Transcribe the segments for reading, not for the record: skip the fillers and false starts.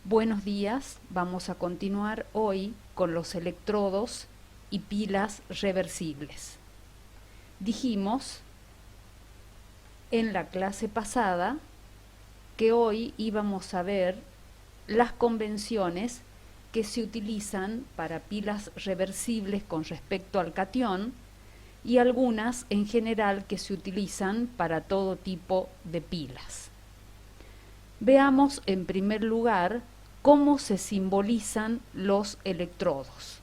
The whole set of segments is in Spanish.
Buenos días, vamos a continuar hoy con los electrodos y pilas reversibles. Dijimos en la clase pasada que hoy íbamos a ver las convenciones que se utilizan para pilas reversibles con respecto al catión y algunas en general que se utilizan para todo tipo de pilas. Veamos en primer lugar cómo se simbolizan los electrodos.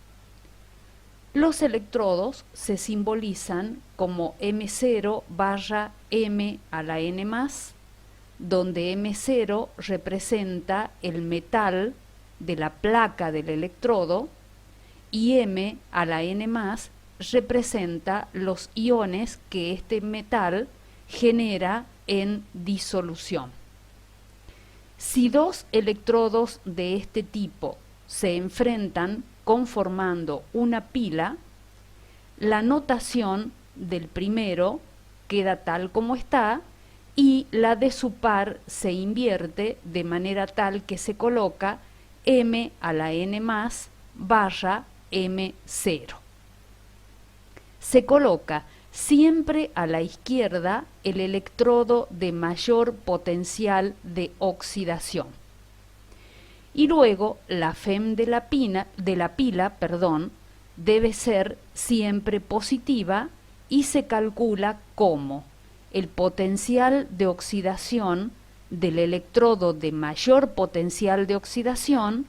Los electrodos se simbolizan como M0 barra M a la N+, donde M0 representa el metal de la placa del electrodo y M a la N+ representa los iones que este metal genera en disolución. Si dos electrodos de este tipo se enfrentan conformando una pila, la notación del primero queda tal como está y la de su par se invierte de manera tal que se coloca M a la N+ barra M0. Se coloca siempre a la izquierda el electrodo de mayor potencial de oxidación. Y luego la FEM de la pila, debe ser siempre positiva y se calcula como el potencial de oxidación del electrodo de mayor potencial de oxidación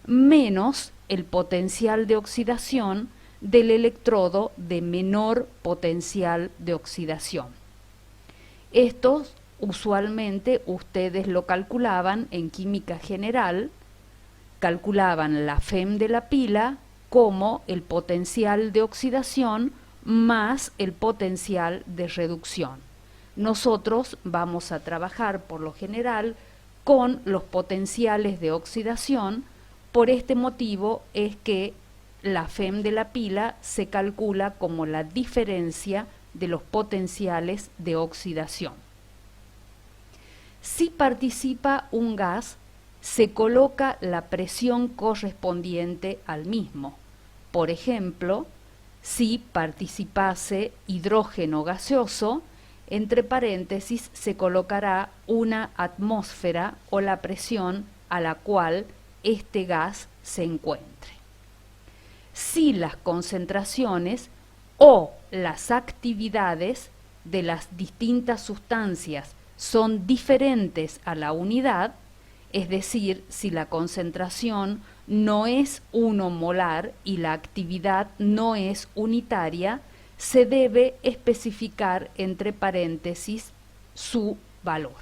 menos el potencial de oxidación del electrodo de menor potencial de oxidación. Esto usualmente ustedes lo calculaban en química general, calculaban la FEM de la pila como el potencial de oxidación más el potencial de reducción. Nosotros vamos a trabajar por lo general con los potenciales de oxidación, por este motivo es que la FEM de la pila se calcula como la diferencia de los potenciales de oxidación. Si participa un gas, se coloca la presión correspondiente al mismo. Por ejemplo, si participase hidrógeno gaseoso, entre paréntesis se colocará una atmósfera o la presión a la cual este gas se encuentre. Si las concentraciones o las actividades de las distintas sustancias son diferentes a la unidad, es decir, si la concentración no es 1 molar y la actividad no es unitaria, se debe especificar entre paréntesis su valor.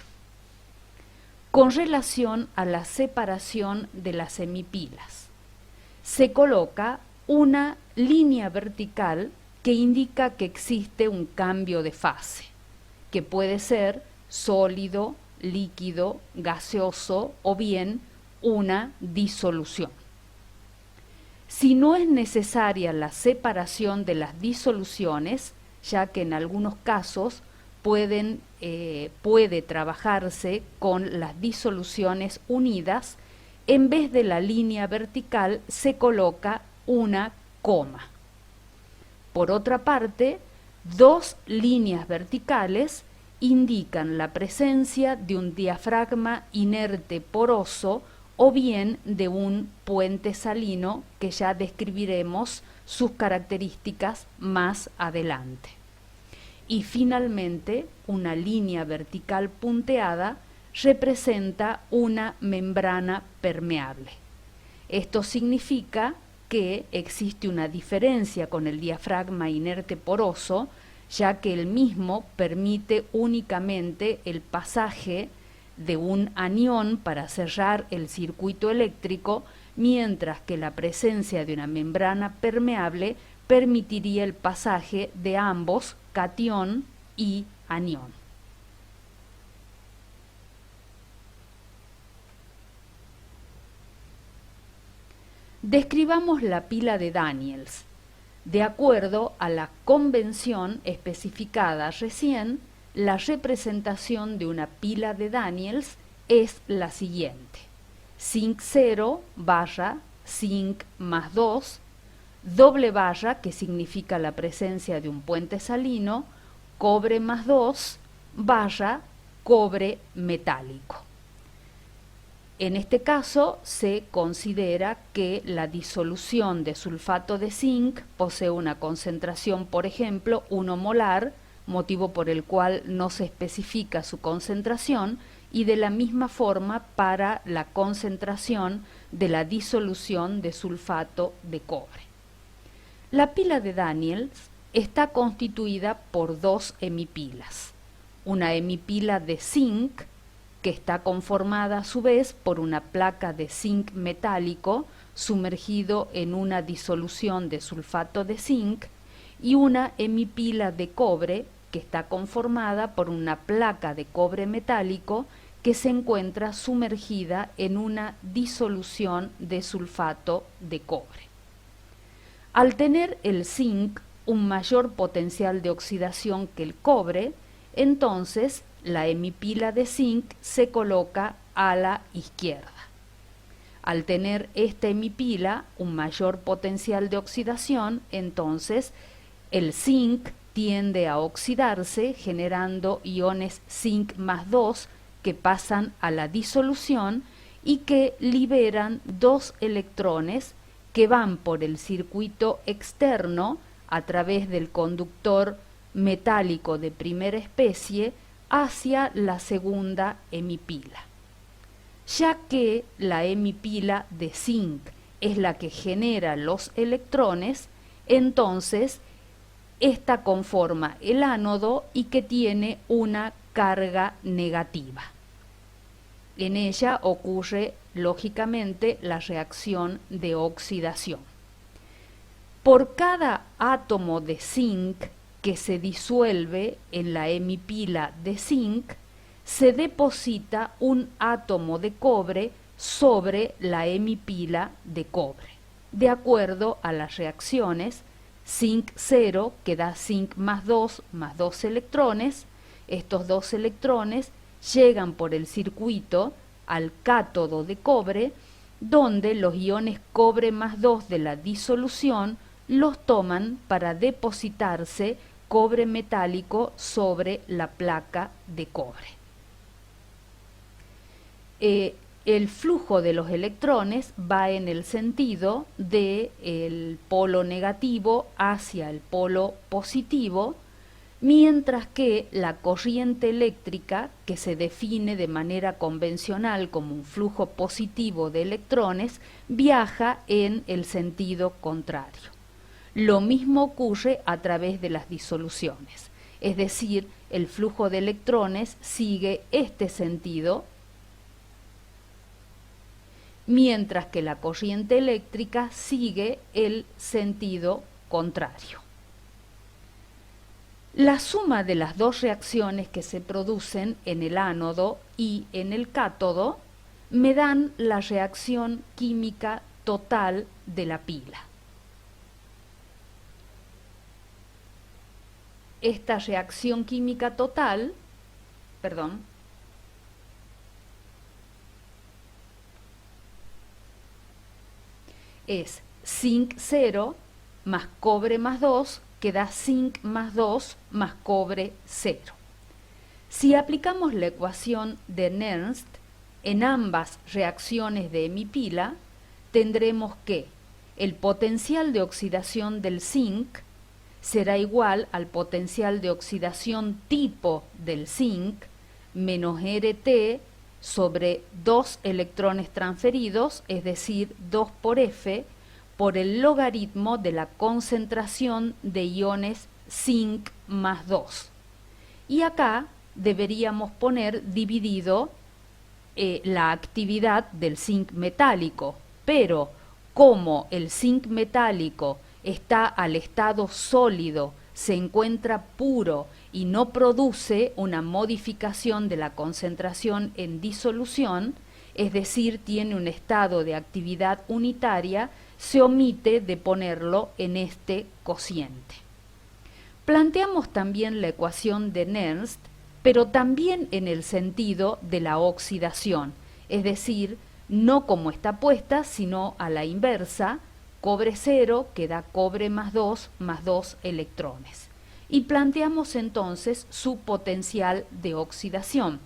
Con relación a la separación de las semipilas, se coloca una línea vertical que indica que existe un cambio de fase, que puede ser sólido, líquido, gaseoso o bien una disolución. Si no es necesaria la separación de las disoluciones, ya que en algunos casos puede trabajarse con las disoluciones unidas, en vez de la línea vertical se coloca una coma. Por otra parte, dos líneas verticales indican la presencia de un diafragma inerte poroso o bien de un puente salino, que ya describiremos sus características más adelante. Y finalmente, una línea vertical punteada representa una membrana permeable. Esto significa que existe una diferencia con el diafragma inerte poroso, ya que el mismo permite únicamente el pasaje de un anión para cerrar el circuito eléctrico, mientras que la presencia de una membrana permeable permitiría el pasaje de ambos, catión y anión. Describamos la pila de Daniels. De acuerdo a la convención especificada recién, la representación de una pila de Daniels es la siguiente. zinc 0 barra zinc más 2, doble barra, que significa la presencia de un puente salino, cobre más 2 barra cobre metálico. En este caso se considera que la disolución de sulfato de zinc posee una concentración, por ejemplo, 1 molar, motivo por el cual no se especifica su concentración, y de la misma forma para la concentración de la disolución de sulfato de cobre. La pila de Daniels está constituida por dos hemipilas. Una hemipila de zinc, que está conformada a su vez por una placa de zinc metálico sumergido en una disolución de sulfato de zinc, y una hemipila de cobre, que está conformada por una placa de cobre metálico que se encuentra sumergida en una disolución de sulfato de cobre. Al tener el zinc un mayor potencial de oxidación que el cobre, entonces la hemipila de zinc se coloca a la izquierda. Al tener esta hemipila un mayor potencial de oxidación, entonces el zinc tiende a oxidarse generando iones zinc más 2 que pasan a la disolución y que liberan 2 electrones que van por el circuito externo a través del conductor metálico de primera especie hacia la segunda hemipila. Ya que la hemipila de zinc es la que genera los electrones, entonces esta conforma el ánodo y que tiene una carga negativa. En ella ocurre lógicamente la reacción de oxidación. Por cada átomo de zinc que se disuelve en la hemipila de zinc, se deposita un átomo de cobre sobre la hemipila de cobre. De acuerdo a las reacciones, zinc 0 que da zinc más 2 electrones, estos 2 electrones llegan por el circuito al cátodo de cobre, donde los iones cobre más 2 de la disolución los toman para depositarse cobre metálico sobre la placa de cobre. El flujo de los electrones va en el sentido del polo negativo hacia el polo positivo, mientras que la corriente eléctrica, que se define de manera convencional como un flujo positivo de electrones, viaja en el sentido contrario. Lo mismo ocurre a través de las disoluciones, es decir, el flujo de electrones sigue este sentido, mientras que la corriente eléctrica sigue el sentido contrario. La suma de las dos reacciones que se producen en el ánodo y en el cátodo me dan la reacción química total de la pila. Esta reacción química total, es zinc 0 más cobre más 2, que da zinc más 2 más cobre 0. Si aplicamos la ecuación de Nernst en ambas reacciones de hemipila, tendremos que el potencial de oxidación del zinc será igual al potencial de oxidación tipo del zinc menos RT sobre 2 electrones transferidos, es decir, 2 por F, por el logaritmo de la concentración de iones zinc más 2. Y acá deberíamos poner dividido la actividad del zinc metálico, pero como el zinc metálico está al estado sólido, se encuentra puro y no produce una modificación de la concentración en disolución, es decir, tiene un estado de actividad unitaria, se omite de ponerlo en este cociente. Planteamos también la ecuación de Nernst, pero también en el sentido de la oxidación, es decir, no como está puesta, sino a la inversa, cobre 0 que da cobre más 2 electrones. Y planteamos entonces su potencial de oxidación,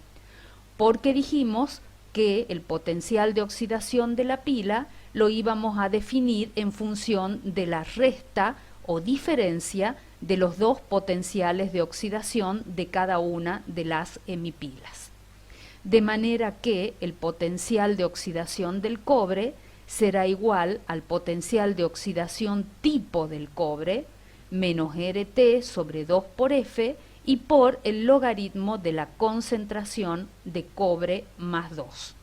porque dijimos que el potencial de oxidación de la pila lo íbamos a definir en función de la resta o diferencia de los dos potenciales de oxidación de cada una de las hemipilas. De manera que el potencial de oxidación del cobre será igual al potencial de oxidación tipo del cobre menos RT sobre 2 por F y por el logaritmo de la concentración de cobre más 2.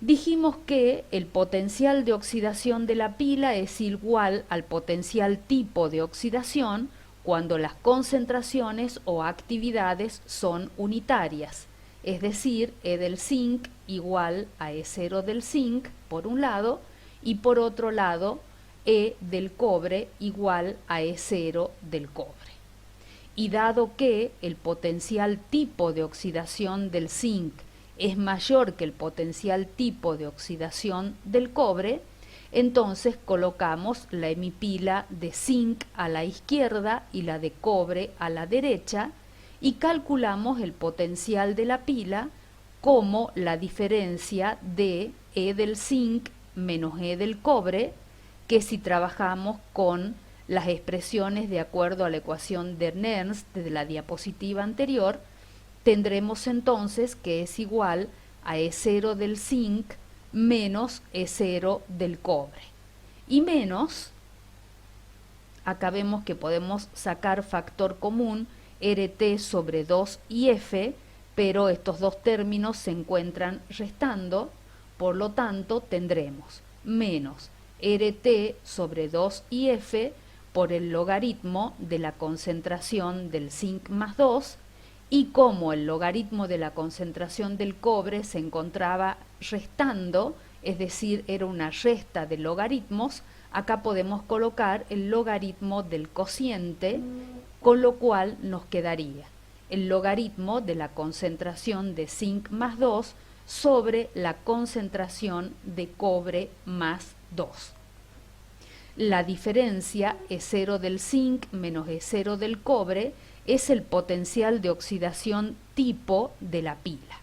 Dijimos que el potencial de oxidación de la pila es igual al potencial tipo de oxidación cuando las concentraciones o actividades son unitarias, es decir, E del zinc igual a E0 del zinc por un lado y por otro lado E del cobre igual a E0 del cobre. Y dado que el potencial tipo de oxidación del zinc es mayor que el potencial tipo de oxidación del cobre, entonces colocamos la hemipila de zinc a la izquierda y la de cobre a la derecha y calculamos el potencial de la pila como la diferencia de E del zinc menos E del cobre, que si trabajamos con las expresiones de acuerdo a la ecuación de Nernst de la diapositiva anterior, tendremos entonces que es igual a E0 del zinc menos E0 del cobre. Y menos, acá vemos que podemos sacar factor común RT sobre 2 y F, pero estos dos términos se encuentran restando, por lo tanto tendremos menos RT sobre 2 y F por el logaritmo de la concentración del zinc más 2, y como el logaritmo de la concentración del cobre se encontraba restando, es decir, era una resta de logaritmos, acá podemos colocar el logaritmo del cociente, con lo cual nos quedaría el logaritmo de la concentración de zinc más 2 sobre la concentración de cobre más 2. La diferencia E0 del zinc menos E0 del cobre es el potencial de oxidación tipo de la pila,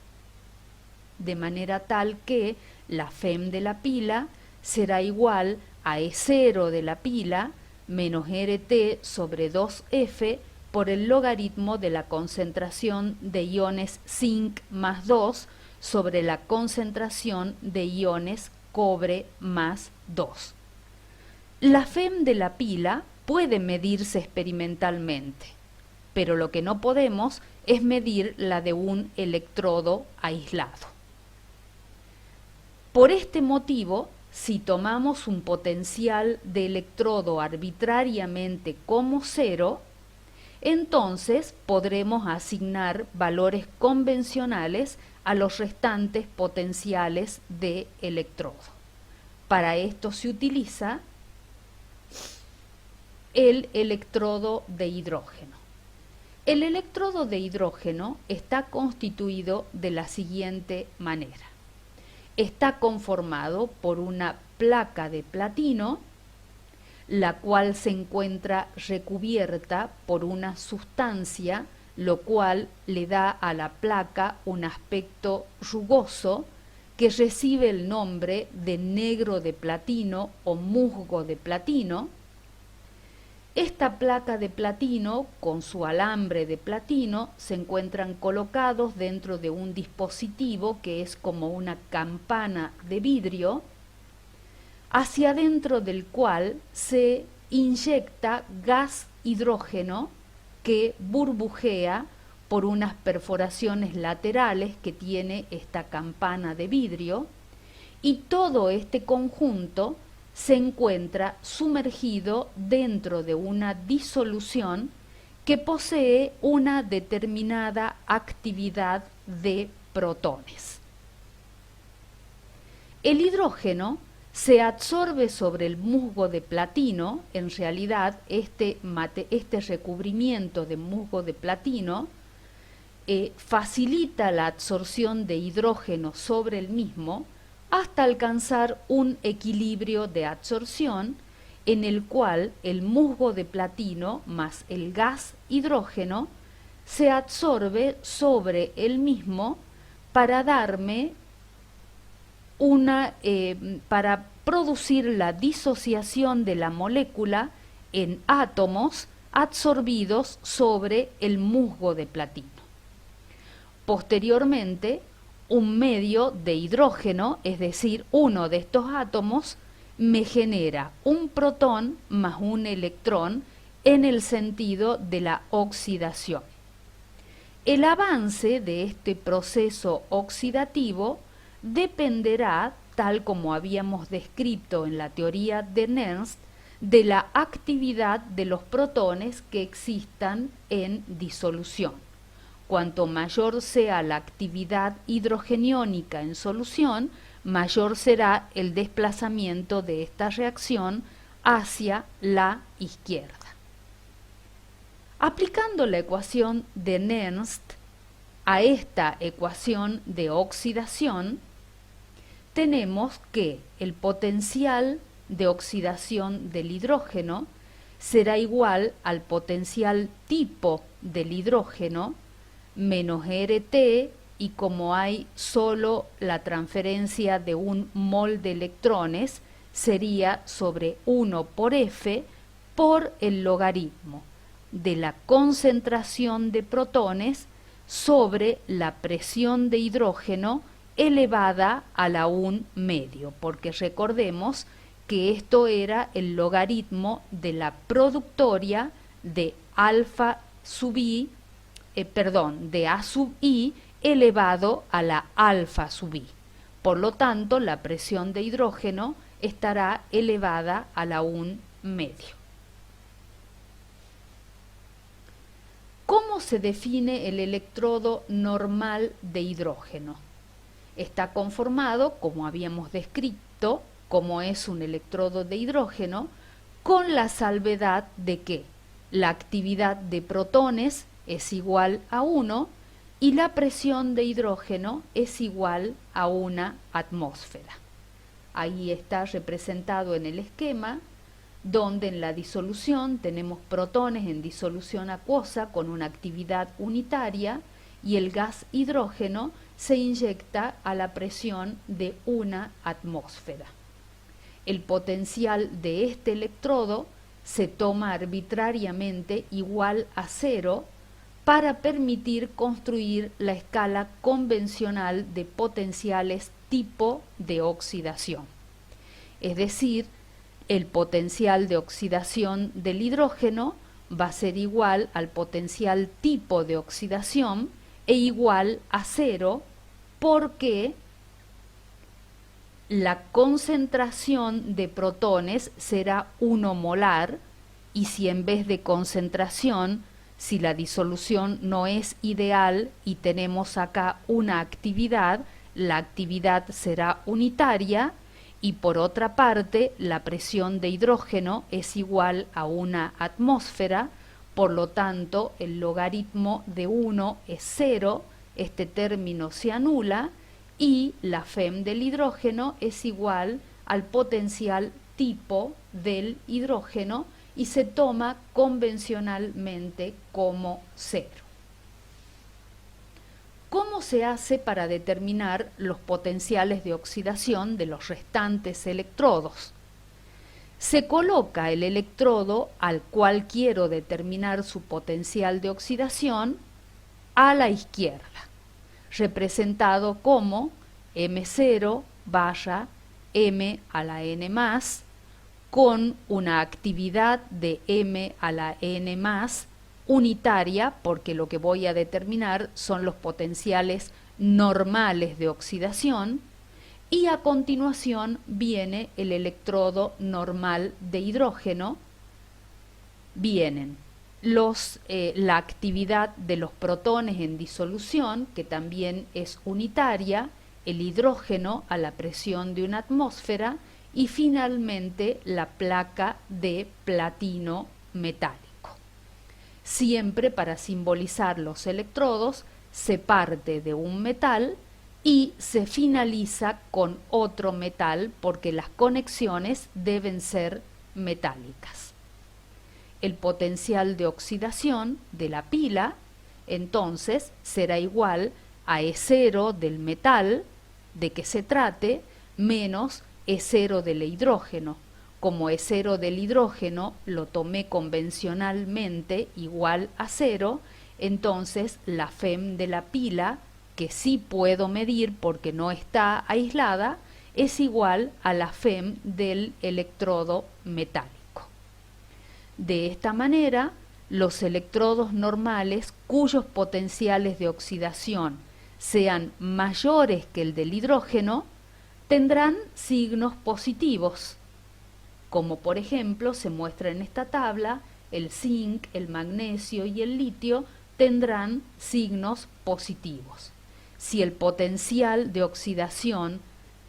de manera tal que la FEM de la pila será igual a E0 de la pila menos RT sobre 2F por el logaritmo de la concentración de iones zinc más 2 sobre la concentración de iones cobre más 2. La FEM de la pila puede medirse experimentalmente, pero lo que no podemos es medir la de un electrodo aislado. Por este motivo, si tomamos un potencial de electrodo arbitrariamente como 0, entonces podremos asignar valores convencionales a los restantes potenciales de electrodo. Para esto se utiliza el electrodo de hidrógeno. El electrodo de hidrógeno está constituido de la siguiente manera. Está conformado por una placa de platino, la cual se encuentra recubierta por una sustancia, lo cual le da a la placa un aspecto rugoso que recibe el nombre de negro de platino o musgo de platino. Esta placa de platino con su alambre de platino se encuentran colocados dentro de un dispositivo que es como una campana de vidrio, hacia dentro del cual se inyecta gas hidrógeno que burbujea por unas perforaciones laterales que tiene esta campana de vidrio, y todo este conjunto se encuentra sumergido dentro de una disolución que posee una determinada actividad de protones. El hidrógeno se absorbe sobre el musgo de platino. En realidad este recubrimiento de musgo de platino facilita la absorción de hidrógeno sobre el mismo hasta alcanzar un equilibrio de absorción en el cual el musgo de platino más el gas hidrógeno se absorbe sobre el mismo para darme para producir la disociación de la molécula en átomos absorbidos sobre el musgo de platino. Posteriormente, un medio de hidrógeno, es decir, uno de estos átomos, me genera un protón más un electrón en el sentido de la oxidación. El avance de este proceso oxidativo dependerá, tal como habíamos descrito en la teoría de Nernst, de la actividad de los protones que existan en disolución. Cuanto mayor sea la actividad hidrogeniónica en solución, mayor será el desplazamiento de esta reacción hacia la izquierda. Aplicando la ecuación de Nernst a esta ecuación de oxidación, tenemos que el potencial de oxidación del hidrógeno será igual al potencial tipo del hidrógeno menos RT, y como hay solo la transferencia de un mol de electrones, sería sobre 1 por F por el logaritmo de la concentración de protones sobre la presión de hidrógeno elevada a la 1 medio, porque recordemos que esto era el logaritmo de la productoria de alfa sub i, de A sub i elevado a la alfa sub i. Por lo tanto, la presión de hidrógeno estará elevada a la 1 medio. ¿Cómo se define el electrodo normal de hidrógeno? Está conformado, como habíamos descrito, como es un electrodo de hidrógeno, con la salvedad de que la actividad de protones es igual a 1 y la presión de hidrógeno es igual a 1 atmósfera. Ahí está representado en el esquema, donde en la disolución tenemos protones en disolución acuosa con una actividad unitaria y el gas hidrógeno se inyecta a la presión de 1 atmósfera. El potencial de este electrodo se toma arbitrariamente igual a 0 para permitir construir la escala convencional de potenciales tipo de oxidación. Es decir, el potencial de oxidación del hidrógeno va a ser igual al potencial tipo de oxidación e igual a 0 porque la concentración de protones será 1 molar y si en vez de concentración, si la disolución no es ideal y tenemos acá una actividad, la actividad será unitaria y por otra parte la presión de hidrógeno es igual a 1 atmósfera, por lo tanto el logaritmo de 1 es 0, este término se anula y la FEM del hidrógeno es igual al potencial tipo del hidrógeno y se toma convencionalmente como 0. ¿Cómo se hace para determinar los potenciales de oxidación de los restantes electrodos? Se coloca el electrodo al cual quiero determinar su potencial de oxidación a la izquierda, representado como M0 barra M a la N más, con una actividad de M a la N más unitaria, porque lo que voy a determinar son los potenciales normales de oxidación, y a continuación viene el electrodo normal de hidrógeno, vienen la actividad de los protones en disolución, que también es unitaria, el hidrógeno a la presión de 1 atmósfera y finalmente la placa de platino metálico. Siempre para simbolizar los electrodos se parte de un metal y se finaliza con otro metal porque las conexiones deben ser metálicas. El potencial de oxidación de la pila entonces será igual a E0 del metal de que se trate menos E0 del hidrógeno. Como E0 del hidrógeno lo tomé convencionalmente igual a 0, entonces la FEM de la pila, que sí puedo medir porque no está aislada, es igual a la FEM del electrodo metálico. De esta manera, los electrodos normales cuyos potenciales de oxidación sean mayores que el del hidrógeno tendrán signos positivos, como por ejemplo se muestra en esta tabla. El zinc, el magnesio y el litio tendrán signos positivos. Si el potencial de oxidación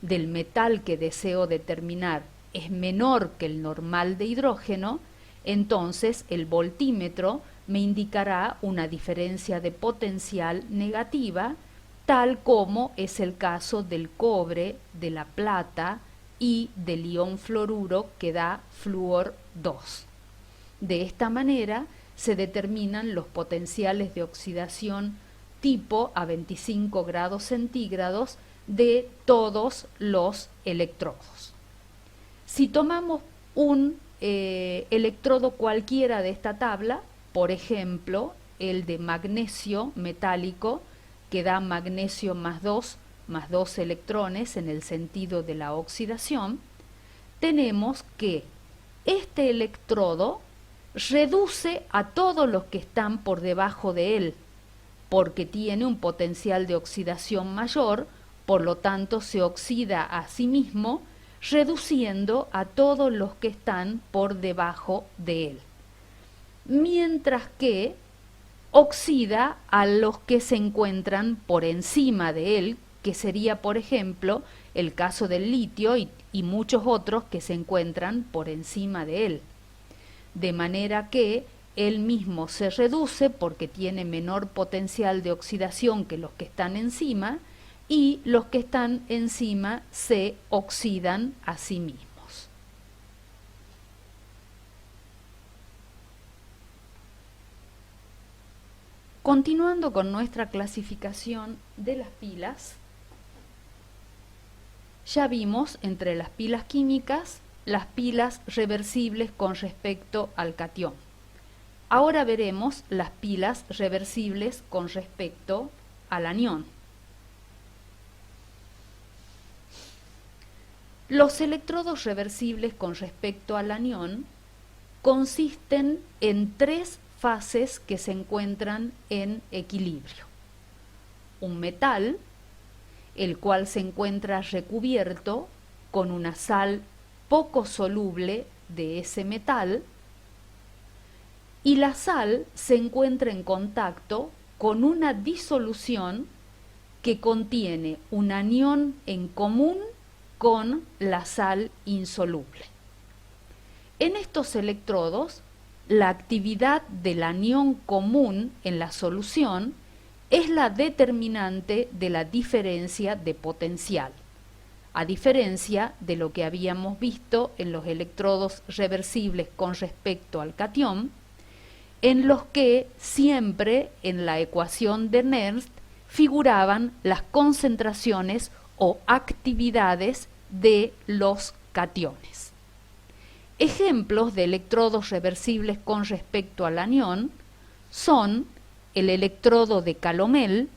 del metal que deseo determinar es menor que el normal de hidrógeno, entonces el voltímetro me indicará una diferencia de potencial negativa, tal como es el caso del cobre, de la plata y del ion fluoruro que da flúor 2. De esta manera se determinan los potenciales de oxidación tipo a 25 grados centígrados de todos los electrodos. Si tomamos un electrodo cualquiera de esta tabla, por ejemplo, el de magnesio metálico, que da magnesio más 2 electrones en el sentido de la oxidación, tenemos que este electrodo reduce a todos los que están por debajo de él, porque tiene un potencial de oxidación mayor, por lo tanto se oxida a sí mismo, reduciendo a todos los que están por debajo de él, mientras que oxida a los que se encuentran por encima de él, que sería por ejemplo el caso del litio y muchos otros que se encuentran por encima de él, de manera que él mismo se reduce porque tiene menor potencial de oxidación que los que están encima, y los que están encima se oxidan a sí mismos. Continuando con nuestra clasificación de las pilas, ya vimos entre las pilas químicas las pilas reversibles con respecto al catión. Ahora veremos las pilas reversibles con respecto al anión. Los electrodos reversibles con respecto al anión consisten en 3 fases que se encuentran en equilibrio. Un metal, el cual se encuentra recubierto con una sal poco soluble de ese metal, y la sal se encuentra en contacto con una disolución que contiene un anión en común con la sal insoluble. En estos electrodos, la actividad del anión común en la solución es la determinante de la diferencia de potencial, a diferencia de lo que habíamos visto en los electrodos reversibles con respecto al catión, en los que siempre en la ecuación de Nernst figuraban las concentraciones o actividades de los cationes. Ejemplos de electrodos reversibles con respecto al anión son el electrodo de calomel.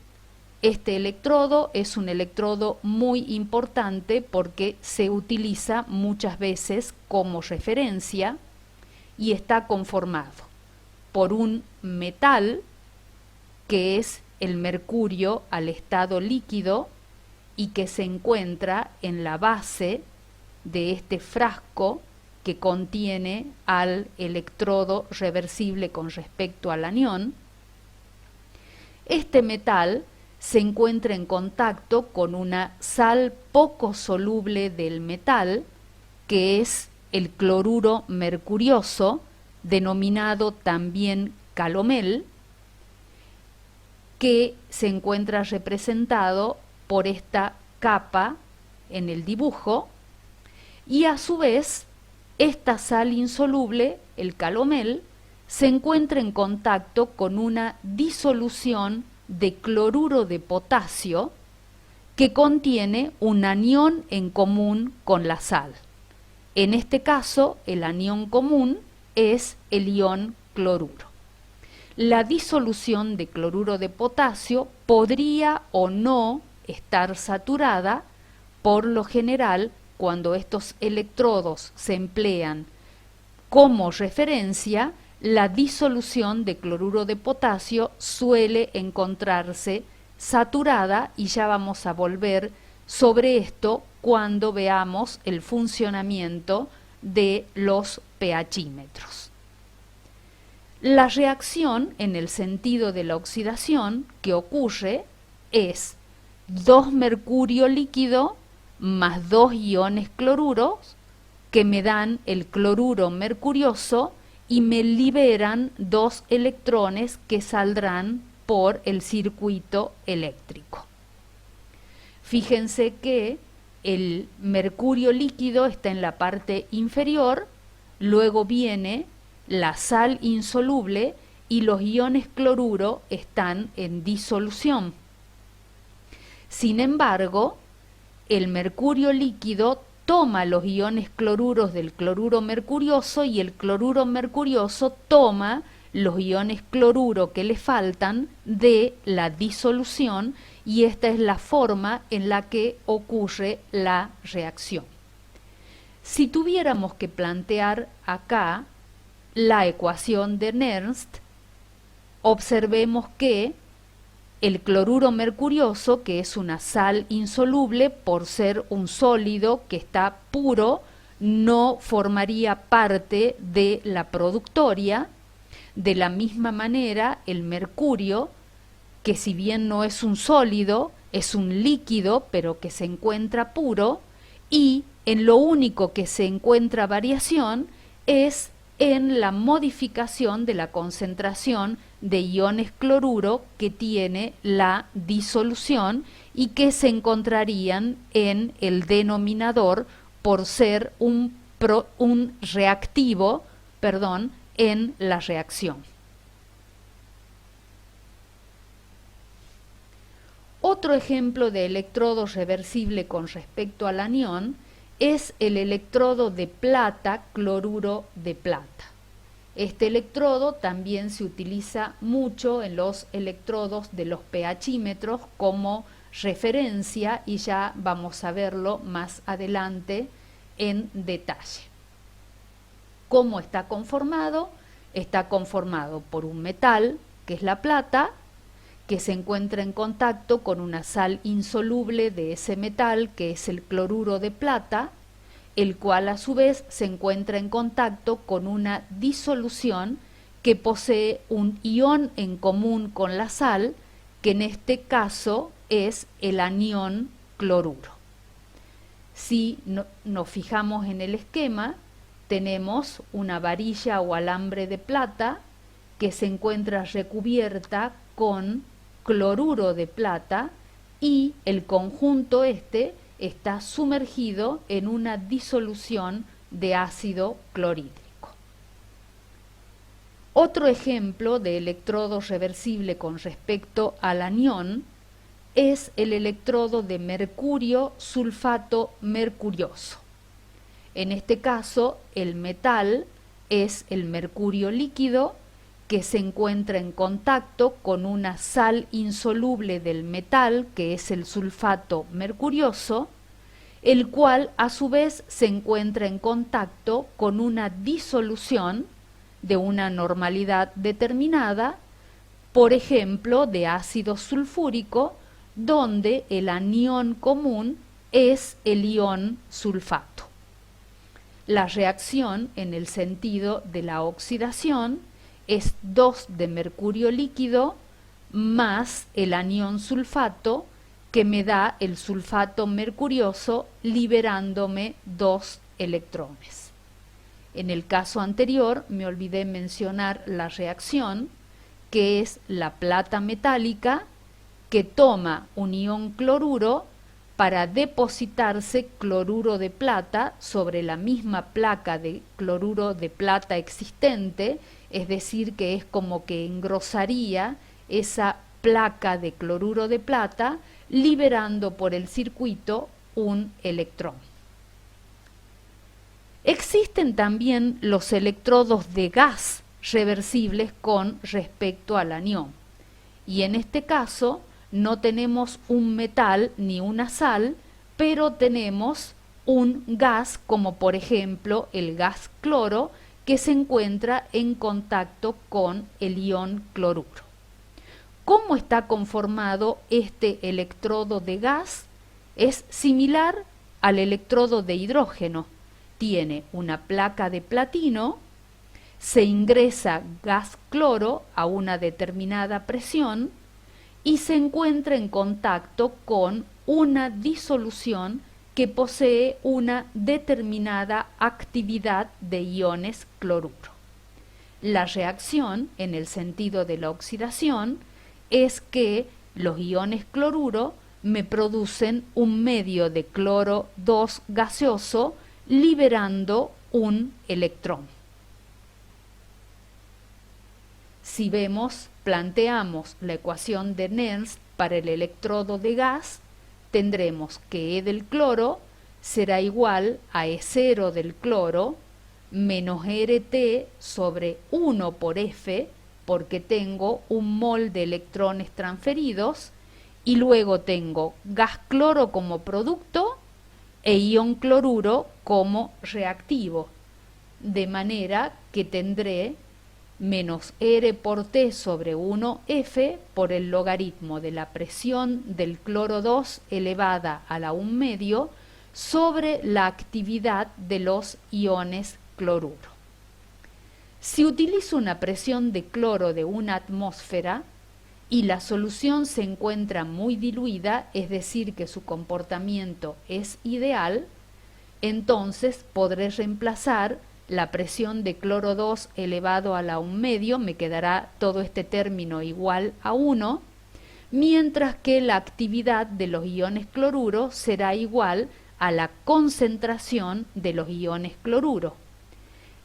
Este electrodo es un electrodo muy importante porque se utiliza muchas veces como referencia y está conformado por un metal, que es el mercurio al estado líquido y que se encuentra en la base de este frasco que contiene al electrodo reversible con respecto al anión. Este metal se encuentra en contacto con una sal poco soluble del metal, que es el cloruro mercurioso, denominado también calomel, que se encuentra representado por esta capa en el dibujo, y a su vez esta sal insoluble, el calomel, se encuentra en contacto con una disolución de cloruro de potasio que contiene un anión en común con la sal. En este caso, el anión común es el ion cloruro. La disolución de cloruro de potasio podría o no estar saturada. Por lo general, cuando estos electrodos se emplean como referencia, la disolución de cloruro de potasio suele encontrarse saturada, y ya vamos a volver sobre esto cuando veamos el funcionamiento de los pHímetros. La reacción en el sentido de la oxidación que ocurre es 2 mercurio líquido más 2 iones cloruros que me dan el cloruro mercurioso y me liberan 2 electrones que saldrán por el circuito eléctrico. Fíjense que el mercurio líquido está en la parte inferior, luego viene la sal insoluble y los iones cloruro están en disolución. Sin embargo, el mercurio líquido toma los iones cloruros del cloruro mercurioso y el cloruro mercurioso toma los iones cloruro que le faltan de la disolución, y esta es la forma en la que ocurre la reacción. Si tuviéramos que plantear acá la ecuación de Nernst, observemos que el cloruro mercurioso, que es una sal insoluble por ser un sólido que está puro, no formaría parte de la productoria. De la misma manera, el mercurio, que si bien no es un sólido, es un líquido, pero que se encuentra puro, y en lo único que se encuentra variación es en la modificación de la concentración de iones cloruro que tiene la disolución y que se encontrarían en el denominador por ser un reactivo, en la reacción. Otro ejemplo de electrodo reversible con respecto al anión es el electrodo de plata, cloruro de plata. Este electrodo también se utiliza mucho en los electrodos de los pHímetros como referencia, y ya vamos a verlo más adelante en detalle. ¿Cómo está conformado? Está conformado por un metal, que es la plata, que se encuentra en contacto con una sal insoluble de ese metal, que es el cloruro de plata, el cual a su vez se encuentra en contacto con una disolución que posee un ion en común con la sal, que en este caso es el anión cloruro. Si nos fijamos en el esquema, tenemos una varilla o alambre de plata que se encuentra recubierta con cloruro de plata, y el conjunto está sumergido en una disolución de ácido clorhídrico. Otro ejemplo de electrodo reversible con respecto al anión es el electrodo de mercurio sulfato mercurioso. En este caso, el metal es el mercurio líquido, que se encuentra en contacto con una sal insoluble del metal, que es el sulfato mercurioso, el cual a su vez se encuentra en contacto con una disolución de una normalidad determinada, por ejemplo, de ácido sulfúrico, donde el anión común es el ion sulfato. La reacción en el sentido de la oxidación es 2 de mercurio líquido más el anión sulfato, que me da el sulfato mercurioso, liberándome 2 electrones. En el caso anterior me olvidé mencionar la reacción, que es la plata metálica que toma un ion cloruro para depositarse cloruro de plata sobre la misma placa de cloruro de plata existente, es decir, que es como que engrosaría esa placa de cloruro de plata, liberando por el circuito un electrón. Existen también los electrodos de gas reversibles con respecto al anión, y en este caso no tenemos un metal ni una sal, pero tenemos un gas como por ejemplo el gas cloro, que se encuentra en contacto con el ion cloruro. ¿Cómo está conformado este electrodo de gas? Es similar al electrodo de hidrógeno. Tiene una placa de platino, se ingresa gas cloro a una determinada presión y se encuentra en contacto con una disolución que posee una determinada actividad de iones cloruro. La reacción, en el sentido de la oxidación, es que los iones cloruro me producen un medio de cloro 2 gaseoso, liberando un electrón. Si planteamos la ecuación de Nernst para el electrodo de gas, tendremos que E del cloro será igual a E0 del cloro menos RT sobre 1 por F, porque tengo un mol de electrones transferidos, y luego tengo gas cloro como producto e ion cloruro como reactivo, de manera que tendré menos R por T sobre 1F por el logaritmo de la presión del cloro 2 elevada a la 1 medio sobre la actividad de los iones cloruro. Si utilizo una presión de cloro de 1 atmósfera y la solución se encuentra muy diluida, es decir, que su comportamiento es ideal, entonces podré reemplazar la presión de cloro 2 elevado a la 1 medio, me quedará todo este término igual a 1, mientras que la actividad de los iones cloruro será igual a la concentración de los iones cloruro.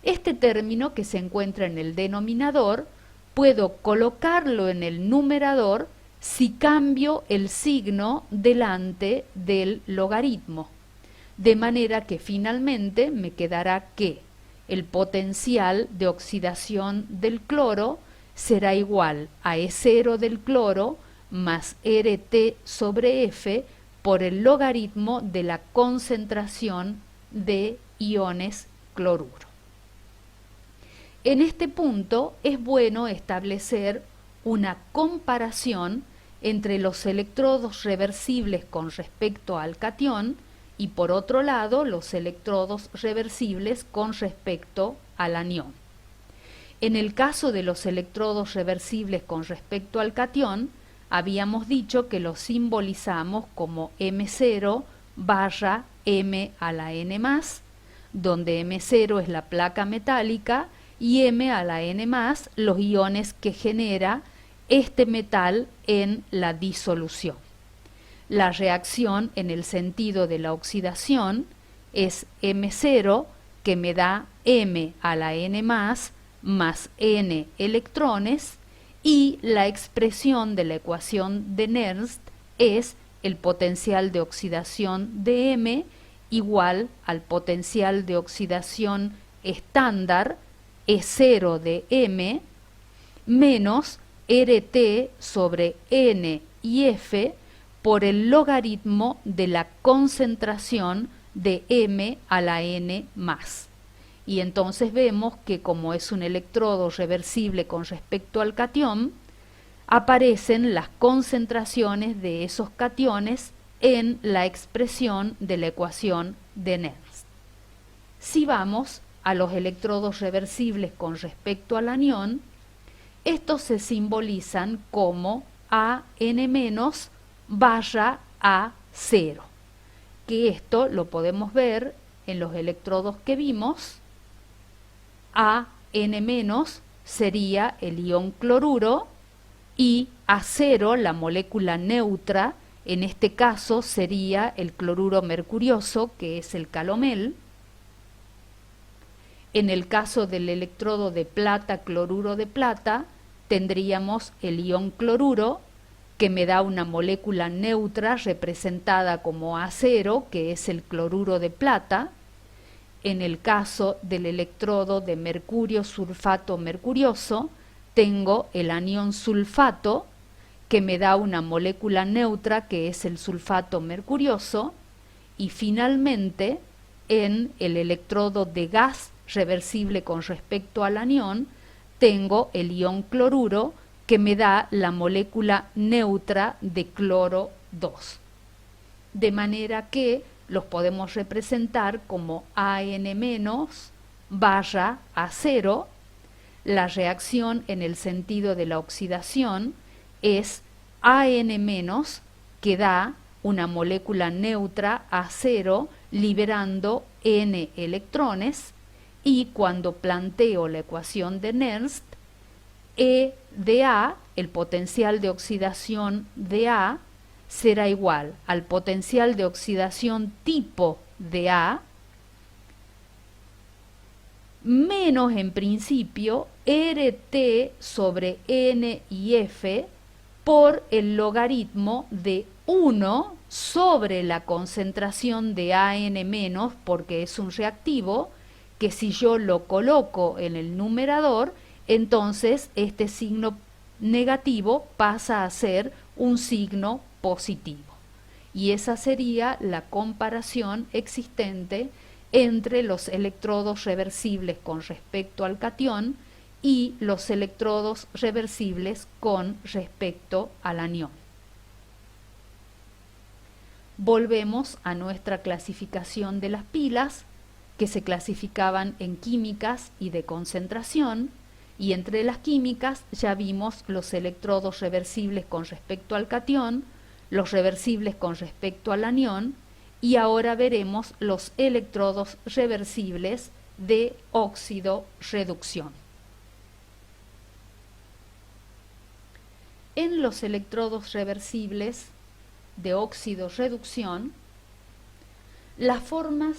Este término, que se encuentra en el denominador, puedo colocarlo en el numerador si cambio el signo delante del logaritmo, de manera que finalmente me quedará que el potencial de oxidación del cloro será igual a E0 del cloro más RT sobre F por el logaritmo de la concentración de iones cloruro. En este punto es bueno establecer una comparación entre los electrodos reversibles con respecto al catión y por otro lado los electrodos reversibles con respecto al anión. En el caso de los electrodos reversibles con respecto al catión, habíamos dicho que los simbolizamos como M0 barra M a la N+, donde M0 es la placa metálica y M a la N+, los iones que genera este metal en la disolución. La reacción en el sentido de la oxidación es M0, que me da M a la N+, más N electrones, y la expresión de la ecuación de Nernst es el potencial de oxidación de M igual al potencial de oxidación estándar E0 de M menos RT sobre N y F por el logaritmo de la concentración de M a la N+. Y entonces vemos que como es un electrodo reversible con respecto al catión, aparecen las concentraciones de esos cationes en la expresión de la ecuación de Nernst. Si vamos a los electrodos reversibles con respecto al anión, estos se simbolizan como AN- barra A0, que esto lo podemos ver en los electrodos que vimos. AN- sería el ion cloruro y acero, la molécula neutra, en este caso sería el cloruro mercurioso, que es el calomel. En el caso del electrodo de plata, cloruro de plata, tendríamos el ion cloruro, que me da una molécula neutra representada como acero, que es el cloruro de plata. En el caso del electrodo de mercurio sulfato mercurioso, tengo el anión sulfato, que me da una molécula neutra, que es el sulfato mercurioso. Y finalmente, en el electrodo de gas reversible con respecto al anión, tengo el ion cloruro, que me da la molécula neutra de cloro 2. De manera que los podemos representar como AN- barra A0. La reacción en el sentido de la oxidación es AN-, que da una molécula neutra A0 liberando N electrones, y cuando planteo la ecuación de Nernst, E de A, el potencial de oxidación de A, será igual al potencial de oxidación tipo de A menos, en principio, RT sobre N y F por el logaritmo de 1 sobre la concentración de AN-, porque es un reactivo, que si yo lo coloco en el numerador, entonces este signo negativo pasa a ser un signo positivo. Y esa sería la comparación existente entre los electrodos reversibles con respecto al catión y los electrodos reversibles con respecto al anión. Volvemos a nuestra clasificación de las pilas, que se clasificaban en químicas y de concentración, y entre las químicas ya vimos los electrodos reversibles con respecto al catión, los reversibles con respecto al anión, y ahora veremos los electrodos reversibles de óxido-reducción. En los electrodos reversibles de óxido-reducción, las formas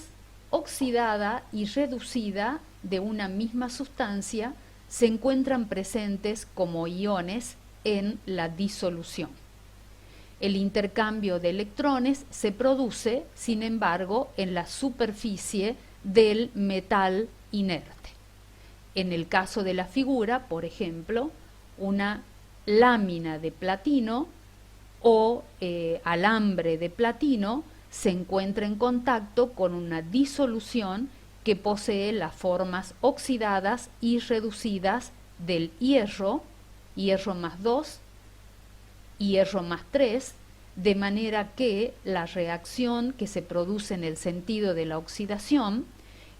oxidada y reducida de una misma sustancia se encuentran presentes como iones en la disolución. El intercambio de electrones se produce, sin embargo, en la superficie del metal inerte. En el caso de la figura, por ejemplo, una lámina de platino o alambre de platino se encuentra en contacto con una disolución que posee las formas oxidadas y reducidas del hierro, hierro más 2, hierro más 3, de manera que la reacción que se produce en el sentido de la oxidación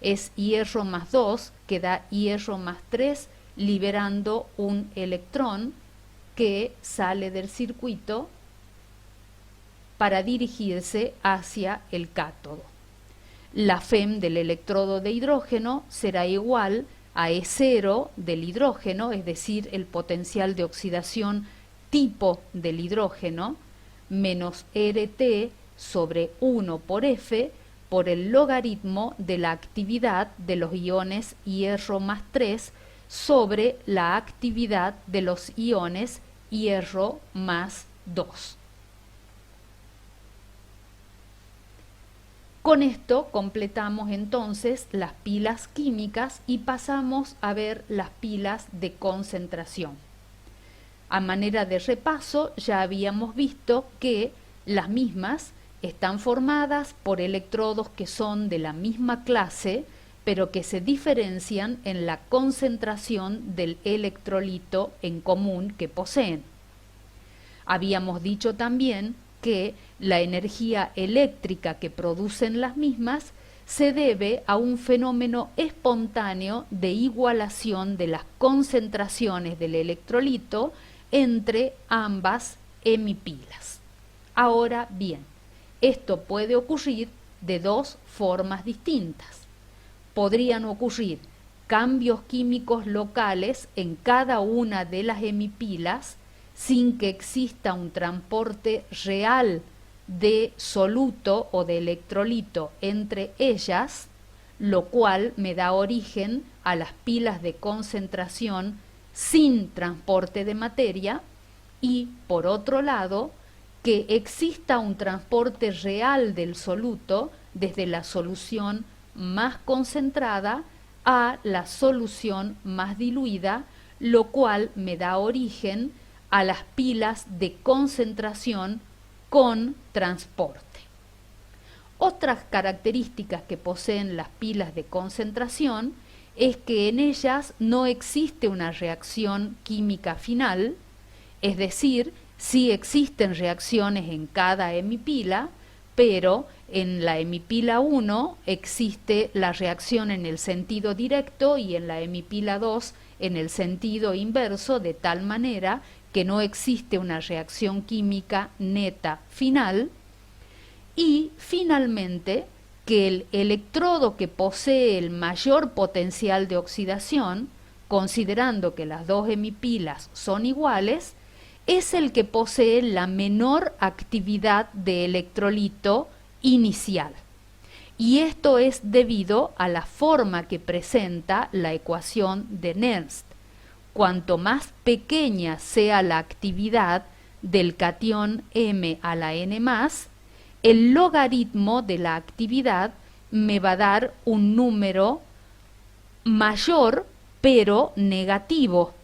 es hierro más 2, que da hierro más 3, liberando un electrón que sale del circuito para dirigirse hacia el cátodo. La FEM del electrodo de hidrógeno será igual a E0 del hidrógeno, es decir, el potencial de oxidación tipo del hidrógeno, menos RT sobre 1 por F por el logaritmo de la actividad de los iones hierro más 3 sobre la actividad de los iones hierro más 2. Con esto completamos entonces las pilas químicas y pasamos a ver las pilas de concentración. A manera de repaso, ya habíamos visto que las mismas están formadas por electrodos que son de la misma clase, pero que se diferencian en la concentración del electrolito en común que poseen. Habíamos dicho también que la energía eléctrica que producen las mismas se debe a un fenómeno espontáneo de igualación de las concentraciones del electrolito entre ambas hemipilas. Ahora bien, esto puede ocurrir de dos formas distintas. Podrían ocurrir cambios químicos locales en cada una de las hemipilas sin que exista un transporte real de soluto o de electrolito entre ellas, lo cual me da origen a las pilas de concentración sin transporte de materia, y por otro lado, que exista un transporte real del soluto desde la solución más concentrada a la solución más diluida, lo cual me da origen a las pilas de concentración con transporte. Otras características que poseen las pilas de concentración es que en ellas no existe una reacción química final, es decir, sí existen reacciones en cada hemipila, pero en la hemipila 1 existe la reacción en el sentido directo y en la hemipila 2 en el sentido inverso, de tal manera que no existe una reacción química neta final. Y finalmente, que el electrodo que posee el mayor potencial de oxidación, considerando que las dos hemipilas son iguales, es el que posee la menor actividad de electrolito inicial. Y esto es debido a la forma que presenta la ecuación de Nernst. Cuanto más pequeña sea la actividad del catión M a la N+, el logaritmo de la actividad me va a dar un número mayor pero negativo,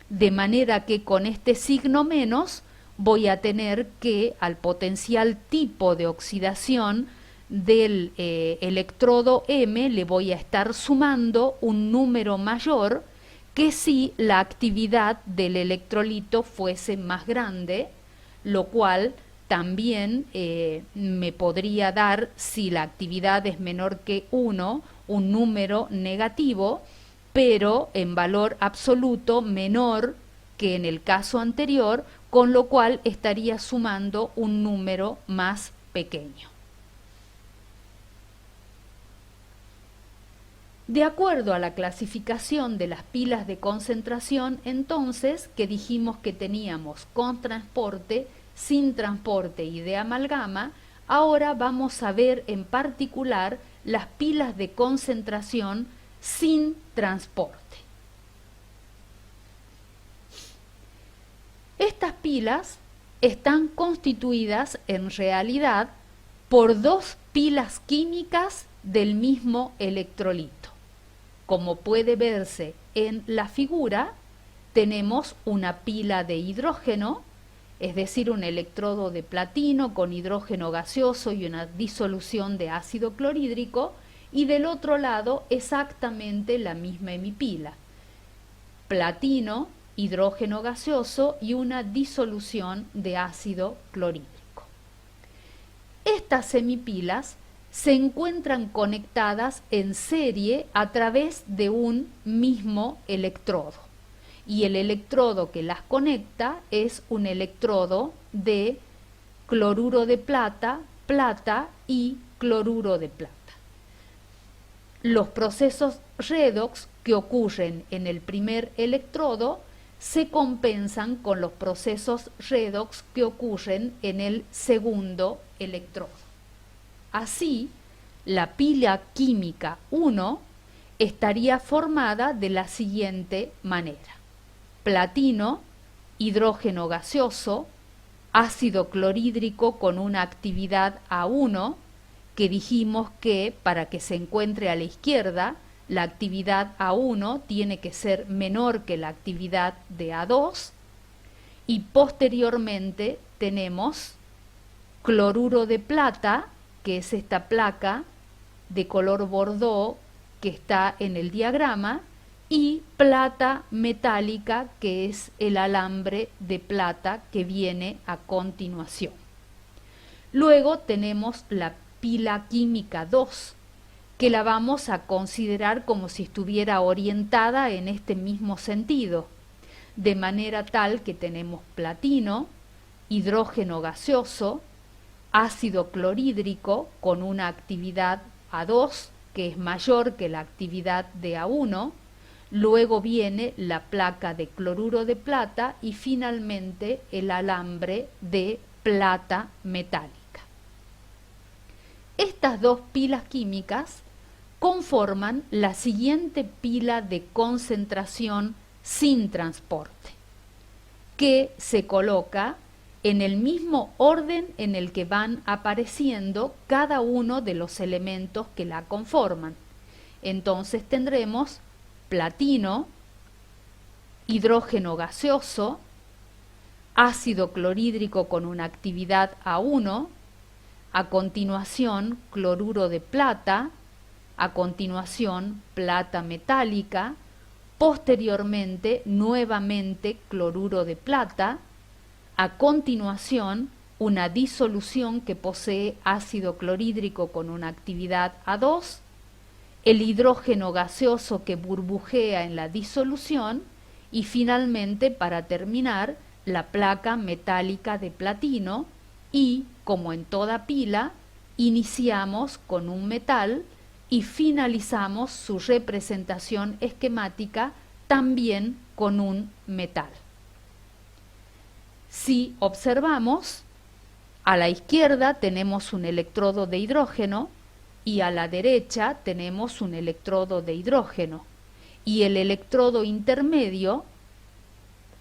de manera que con este signo menos voy a tener que al potencial tipo de oxidación del electrodo M le voy a estar sumando un número mayor que si la actividad del electrolito fuese más grande, lo cual también me podría dar, si la actividad es menor que 1, un número negativo, pero en valor absoluto menor que en el caso anterior, con lo cual estaría sumando un número más pequeño. De acuerdo a la clasificación de las pilas de concentración, entonces, que dijimos que teníamos con transporte, sin transporte y de amalgama, ahora vamos a ver en particular las pilas de concentración sin transporte. Estas pilas están constituidas en realidad por dos pilas químicas del mismo electrolito. Como puede verse en la figura, tenemos una pila de hidrógeno, es decir, un electrodo de platino con hidrógeno gaseoso y una disolución de ácido clorhídrico, y del otro lado exactamente la misma hemipila, platino, hidrógeno gaseoso y una disolución de ácido clorhídrico. Estas hemipilas se encuentran conectadas en serie a través de un mismo electrodo, y el electrodo que las conecta es un electrodo de cloruro de plata, plata y cloruro de plata. Los procesos redox que ocurren en el primer electrodo se compensan con los procesos redox que ocurren en el segundo electrodo. Así, la pila química 1 estaría formada de la siguiente manera: platino, hidrógeno gaseoso, ácido clorhídrico con una actividad A1, que dijimos que para que se encuentre a la izquierda, la actividad A1 tiene que ser menor que la actividad de A2, y posteriormente tenemos cloruro de plata, que es esta placa de color bordó que está en el diagrama, y plata metálica, que es el alambre de plata que viene a continuación. Luego tenemos la pila química 2, que la vamos a considerar como si estuviera orientada en este mismo sentido, de manera tal que tenemos platino, hidrógeno gaseoso, ácido clorhídrico con una actividad A2 que es mayor que la actividad de A1, luego viene la placa de cloruro de plata y finalmente el alambre de plata metálica. Estas dos pilas químicas conforman la siguiente pila de concentración sin transporte, que se coloca en el mismo orden en el que van apareciendo cada uno de los elementos que la conforman. Entonces tendremos platino, hidrógeno gaseoso, ácido clorhídrico con una actividad A1, a continuación cloruro de plata, a continuación plata metálica, posteriormente nuevamente cloruro de plata, a continuación una disolución que posee ácido clorhídrico con una actividad A2, el hidrógeno gaseoso que burbujea en la disolución y finalmente, para terminar, la placa metálica de platino y, como en toda pila, iniciamos con un metal y finalizamos su representación esquemática también con un metal. Si observamos, a la izquierda tenemos un electrodo de hidrógeno y a la derecha tenemos un electrodo de hidrógeno, y el electrodo intermedio,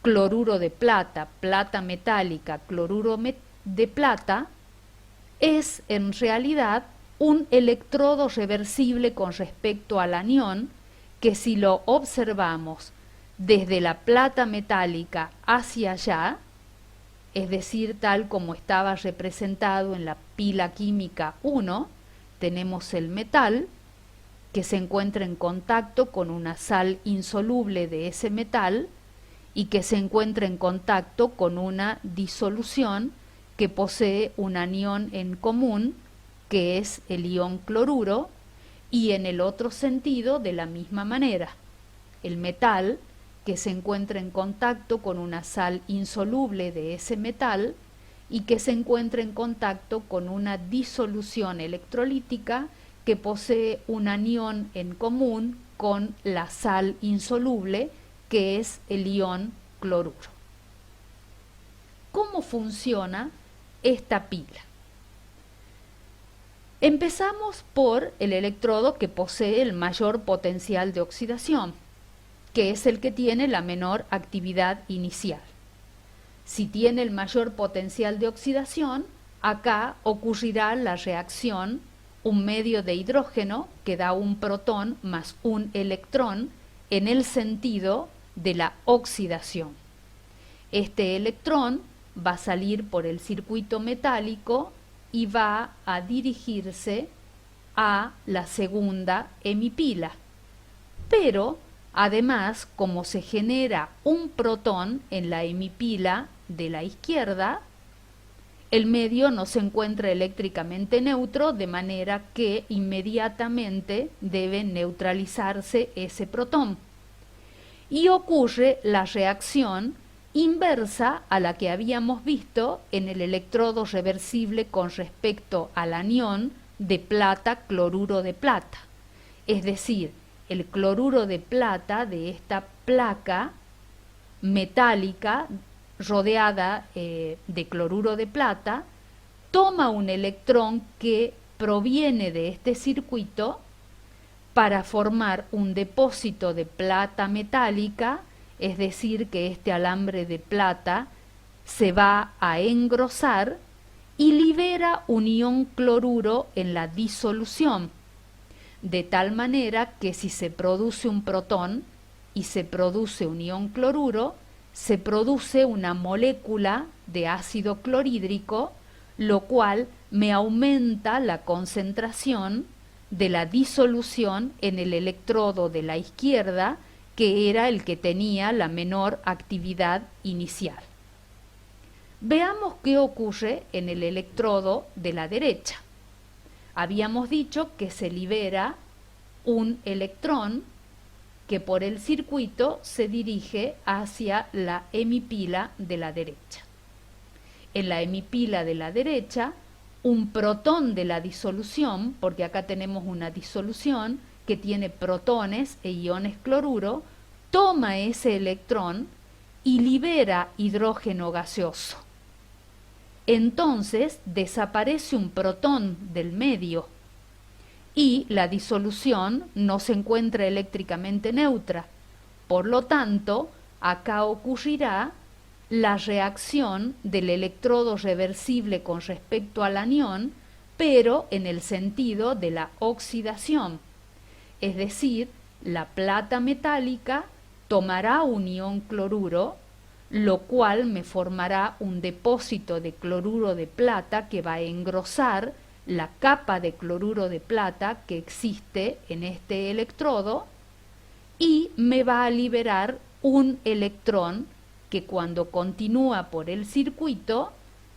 cloruro de plata, plata metálica, cloruro de plata, es en realidad un electrodo reversible con respecto al anión, que si lo observamos desde la plata metálica hacia allá, es decir, tal como estaba representado en la pila química 1, tenemos el metal que se encuentra en contacto con una sal insoluble de ese metal y que se encuentra en contacto con una disolución que posee un anión en común, que es el ion cloruro, y en el otro sentido de la misma manera. El metal que se encuentra en contacto con una sal insoluble de ese metal y que se encuentra en contacto con una disolución electrolítica que posee un anión en común con la sal insoluble, que es el ion cloruro. ¿Cómo funciona esta pila? Empezamos por el electrodo que posee el mayor potencial de oxidación, que es el que tiene la menor actividad inicial. Si tiene el mayor potencial de oxidación, acá ocurrirá la reacción un medio de hidrógeno que da un protón más un electrón en el sentido de la oxidación. Este electrón va a salir por el circuito metálico y va a dirigirse a la segunda hemipila. Pero además, como se genera un protón en la hemipila de la izquierda, el medio no se encuentra eléctricamente neutro, de manera que inmediatamente debe neutralizarse ese protón. Y ocurre la reacción inversa a la que habíamos visto en el electrodo reversible con respecto al anión de plata cloruro de plata. Es decir, el cloruro de plata de esta placa metálica rodeada de cloruro de plata toma un electrón que proviene de este circuito para formar un depósito de plata metálica, es decir, que este alambre de plata se va a engrosar y libera un ion cloruro en la disolución, de tal manera que si se produce un protón y se produce un ion cloruro, se produce una molécula de ácido clorhídrico, lo cual me aumenta la concentración de la disolución en el electrodo de la izquierda, que era el que tenía la menor actividad inicial. Veamos qué ocurre en el electrodo de la derecha. Habíamos dicho que se libera un electrón que por el circuito se dirige hacia la hemipila de la derecha. En la hemipila de la derecha, un protón de la disolución, porque acá tenemos una disolución que tiene protones e iones cloruro, toma ese electrón y libera hidrógeno gaseoso. Entonces desaparece un protón del medio y la disolución no se encuentra eléctricamente neutra. Por lo tanto, acá ocurrirá la reacción del electrodo reversible con respecto al anión, pero en el sentido de la oxidación. Es decir, la plata metálica tomará un ion cloruro, lo cual me formará un depósito de cloruro de plata que va a engrosar la capa de cloruro de plata que existe en este electrodo y me va a liberar un electrón que cuando continúa por el circuito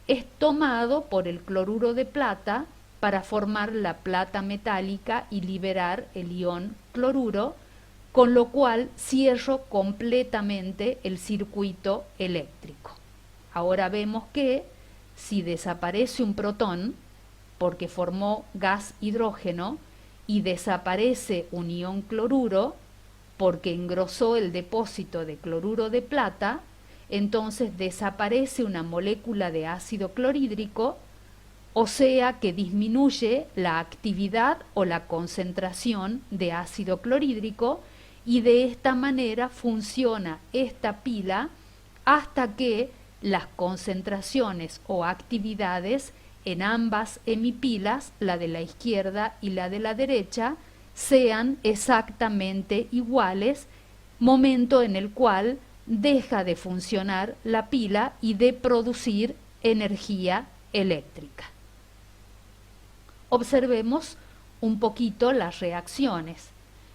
es tomado por el cloruro de plata para formar la plata metálica y liberar el ion cloruro, con lo cual cierro completamente el circuito eléctrico. Ahora vemos que si desaparece un protón, porque formó gas hidrógeno, y desaparece un ion cloruro, porque engrosó el depósito de cloruro de plata, entonces desaparece una molécula de ácido clorhídrico, o sea que disminuye la actividad o la concentración de ácido clorhídrico, y de esta manera funciona esta pila hasta que las concentraciones o actividades en ambas hemipilas, la de la izquierda y la de la derecha, sean exactamente iguales, momento en el cual deja de funcionar la pila y de producir energía eléctrica. Observemos un poquito las reacciones.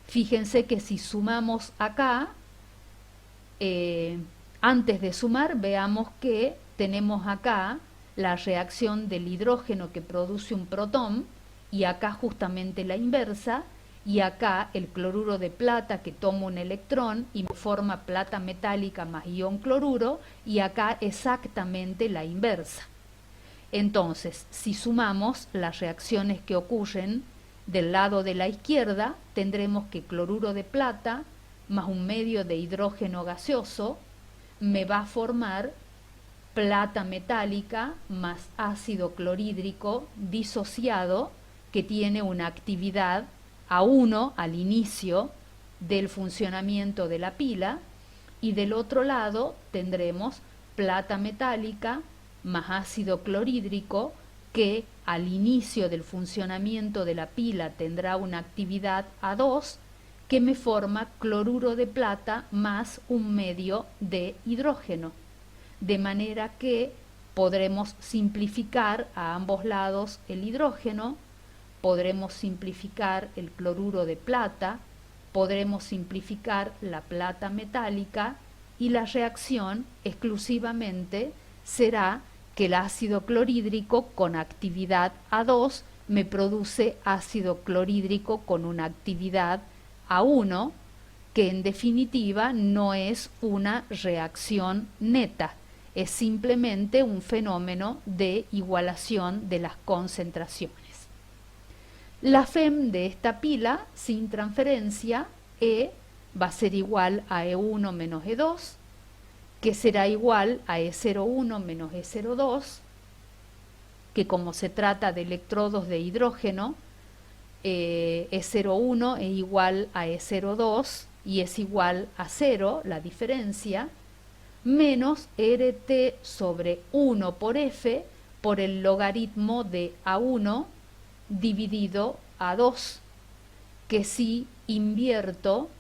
Fíjense que si sumamos acá, antes de sumar, veamos que tenemos acá la reacción del hidrógeno que produce un protón, y acá justamente la inversa, y acá el cloruro de plata que toma un electrón y forma plata metálica más ion cloruro, y acá exactamente la inversa. Entonces, si sumamos las reacciones que ocurren del lado de la izquierda, tendremos que cloruro de plata más un medio de hidrógeno gaseoso me va a formar plata metálica más ácido clorhídrico disociado que tiene una actividad A1 al inicio del funcionamiento de la pila, y del otro lado tendremos plata metálica más ácido clorhídrico que al inicio del funcionamiento de la pila tendrá una actividad A2 que me forma cloruro de plata más un medio de hidrógeno, de manera que podremos simplificar a ambos lados el hidrógeno, podremos simplificar el cloruro de plata, podremos simplificar la plata metálica, y la reacción exclusivamente será que el ácido clorhídrico con actividad A2 me produce ácido clorhídrico con una actividad A1, que en definitiva no es una reacción neta, es simplemente un fenómeno de igualación de las concentraciones. La FEM de esta pila sin transferencia, E, va a ser igual a E1 menos E2, que será igual a E01 menos E02, que como se trata de electrodos de hidrógeno, E01 es igual a E02 y es igual a 0, la diferencia, menos RT sobre 1 por F por el logaritmo de A1 dividido A2, que si invierto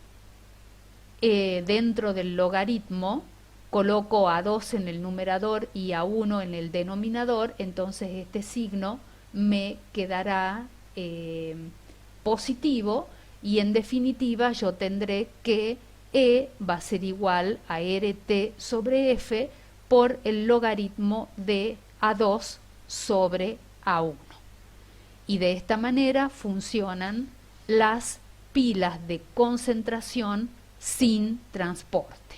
dentro del logaritmo, coloco A2 en el numerador y A1 en el denominador, entonces este signo me quedará positivo, y en definitiva yo tendré que E va a ser igual a RT sobre F por el logaritmo de A2 sobre A1. Y de esta manera funcionan las pilas de concentración sin transporte.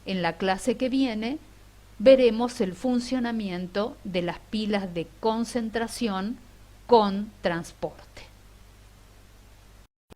En la clase que viene veremos el funcionamiento de las pilas de concentración con transporte.